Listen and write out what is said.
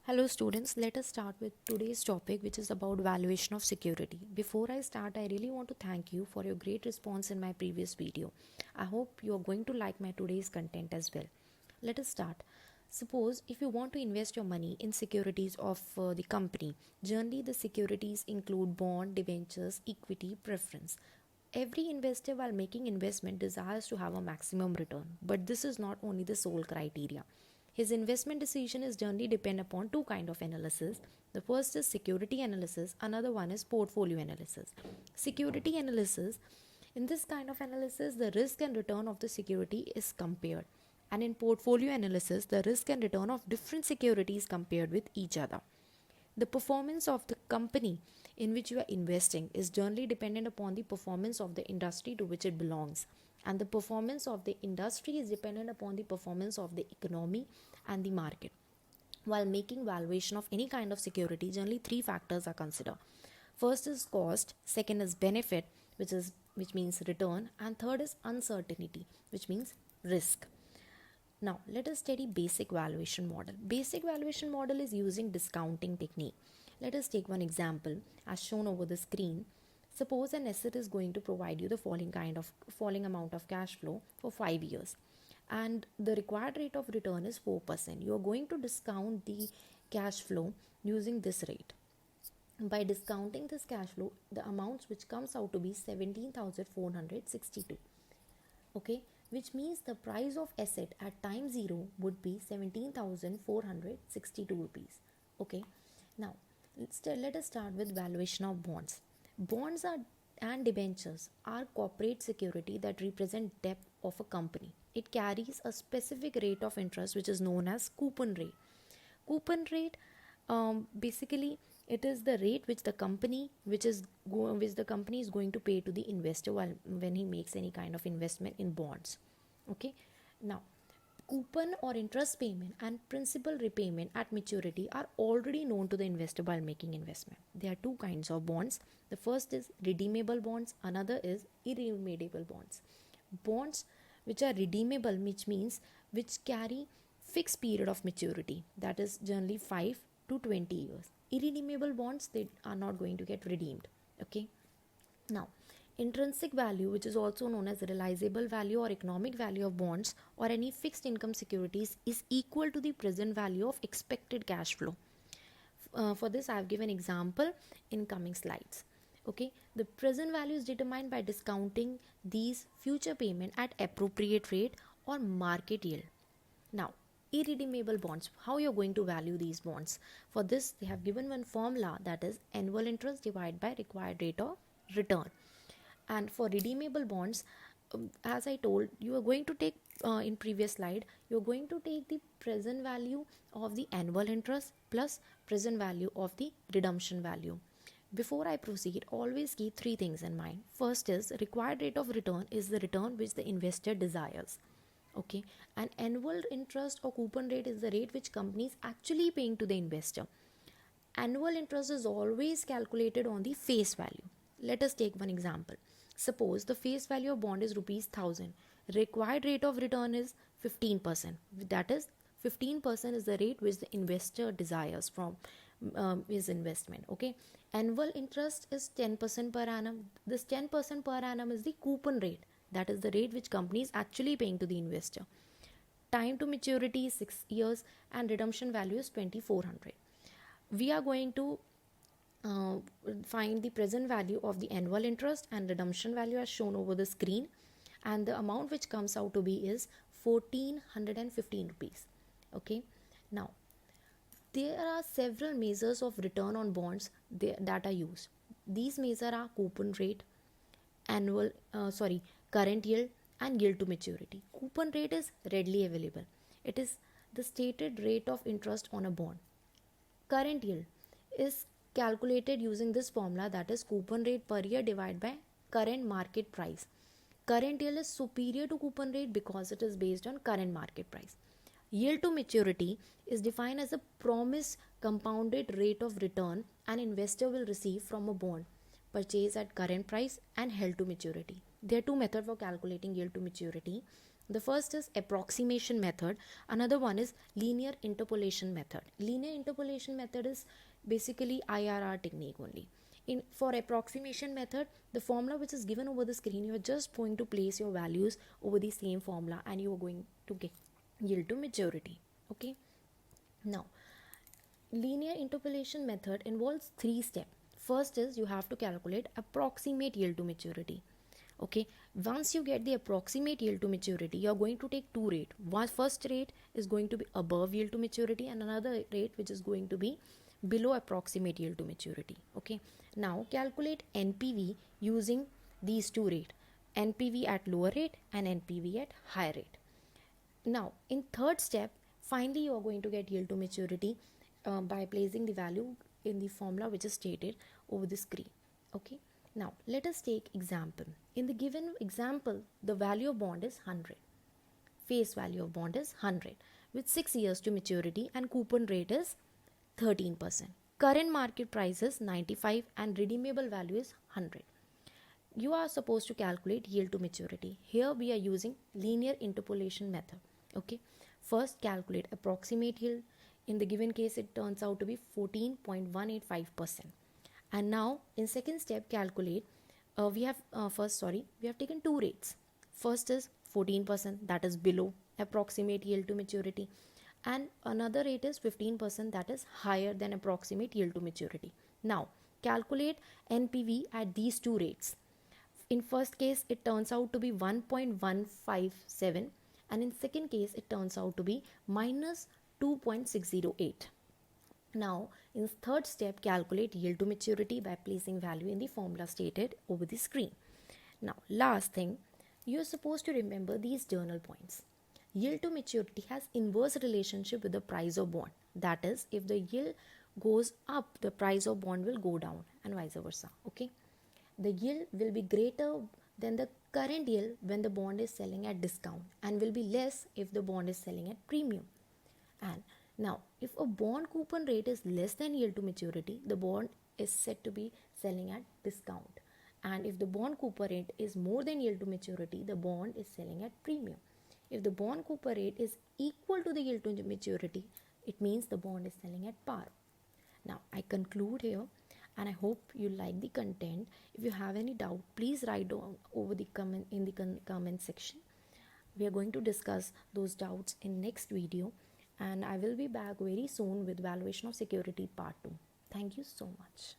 Hello students, let us start with today's topic which is about valuation of security. Before I start, I really want to thank you for your great response in my previous video. I hope you are going to like my today's content as well. Let us start. Suppose if you want to invest your money in securities of the company, generally the securities include bond, debentures, equity, preference. Every investor while making investment desires to have a maximum return, but this is not only the sole criteria. His investment decision is generally depend upon two kind of analysis. The first is security analysis, another one is portfolio analysis. Security analysis, in this kind of analysis, the risk and return of the security is compared. And in portfolio analysis, the risk and return of different securities compared with each other. The performance of the company in which you are investing is generally dependent upon the performance of the industry to which it belongs. And the performance of the industry is dependent upon the performance of the economy and the market. While making valuation of any kind of security, generally three factors are considered. First is cost, second is benefit, which means return, and third is uncertainty, which means risk. Now, let us study basic valuation model. Basic valuation model is using discounting technique. Let us take one example as shown over the screen. Suppose an asset is going to provide you the following amount of cash flow for 5 years and the required rate of return is 4%. You are going to discount the cash flow using this rate. By discounting this cash flow, the amounts which comes out to be 17,462. Okay, which means the price of asset at time 0 would be 17,462 rupees. Okay, now let us start with valuation of bonds. Bonds are and debentures are corporate security that represent debt of a company. It carries a specific rate of interest which is known as coupon rate. Coupon rate, basically it is the rate which the company which the company is going to pay to the investor when he makes any kind of investment in bonds. Okay, now coupon or interest payment and principal repayment at maturity are already known to the investor while making investment. There are two kinds of bonds. The first is redeemable bonds, another is irredeemable bonds. Bonds which are redeemable, which means which carry fixed period of maturity, that is generally 5 to 20 years. Irredeemable bonds, they are not going to get redeemed. Okay, now intrinsic value, which is also known as realizable value or economic value of bonds or any fixed income securities, is equal to the present value of expected cash flow. For this I have given example in coming slides. Okay, the present value is determined by discounting these future payment at appropriate rate or market yield. Now, irredeemable bonds, how you're going to value these bonds? For this, they have given one formula, that is annual interest divided by required rate of return. And for redeemable bonds, as I told, you are going to take in previous slide, you are going to take the present value of the annual interest plus present value of the redemption value. Before I proceed, always keep three things in mind. First is required rate of return is the return which the investor desires. Okay, and annual interest or coupon rate is the rate which companies actually paying to the investor. Annual interest is always calculated on the face value. Let us take one example. Suppose the face value of bond is rupees 1000. Required rate of return is 15%. That is 15% is the rate which the investor desires from his investment. Okay, annual interest is 10% per annum. This 10% per annum is the coupon rate, that is the rate which company is actually paying to the investor. Time to maturity is 6 years and redemption value is 2400. We are going to find the present value of the annual interest and redemption value as shown over the screen, and the amount which comes out to be is 1415 rupees. Okay, now there are several measures of return on bonds that are used. These measures are coupon rate, current yield, and yield to maturity. Coupon rate is readily available. It is the stated rate of interest on a bond. Current yield is calculated using this formula, that is coupon rate per year divided by current market price. Current yield is superior to coupon rate because it is based on current market price. Yield to maturity is defined as a promised compounded rate of return an investor will receive from a bond purchased at current price and held to maturity. There are two methods for calculating yield to maturity. The first is approximation method, another one is linear interpolation method. Linear interpolation method is basically IRR technique only. For approximation method, the formula which is given over the screen, you are just going to place your values over the same formula and you are going to get yield to maturity. Okay. Now, linear interpolation method involves 3 steps. First is you have to calculate approximate yield to maturity. Okay, once you get the approximate yield to maturity, you are going to take two rate. One first rate is going to be above yield to maturity and another rate which is going to be below approximate yield to maturity. Okay, now calculate NPV using these two rate, NPV at lower rate and NPV at higher rate. Now in third step, finally you are going to get yield to maturity by placing the value in the formula which is stated over the screen. Okay, now let us take example. In the given example, the value of bond is 100. Face value of bond is 100 with 6 years to maturity and coupon rate is 13%. Current market price is 95 and redeemable value is 100. You are supposed to calculate yield to maturity. Here we are using linear interpolation method. Okay, first calculate approximate yield. In the given case, it turns out to be 14.185%. And now in second step, calculate. We have taken two rates. First is 14%, that is below approximate yield to maturity, and another rate is 15%, that is higher than approximate yield to maturity. Now calculate NPV at these two rates. In first case, it turns out to be 1.157, and in second case, it turns out to be minus 2.608. Now in third step, calculate yield to maturity by placing value in the formula stated over the screen. Now last thing, you are supposed to remember these journal points. Yield to maturity has inverse relationship with the price of bond. That is, if the yield goes up, the price of bond will go down and vice versa. Okay, the yield will be greater than the current yield when the bond is selling at discount and will be less if the bond is selling at premium. And now if a bond coupon rate is less than yield to maturity, the bond is said to be selling at discount, and if the bond coupon rate is more than yield to maturity, the bond is selling at premium. If the bond coupon rate is equal to the yield to maturity, it means the bond is selling at par. Now I conclude here, and I hope you like the content. If you have any doubt, please write down over the comment in the comment section. We are going to discuss those doubts in next video, and I will be back very soon with valuation of security part 2. Thank you so much.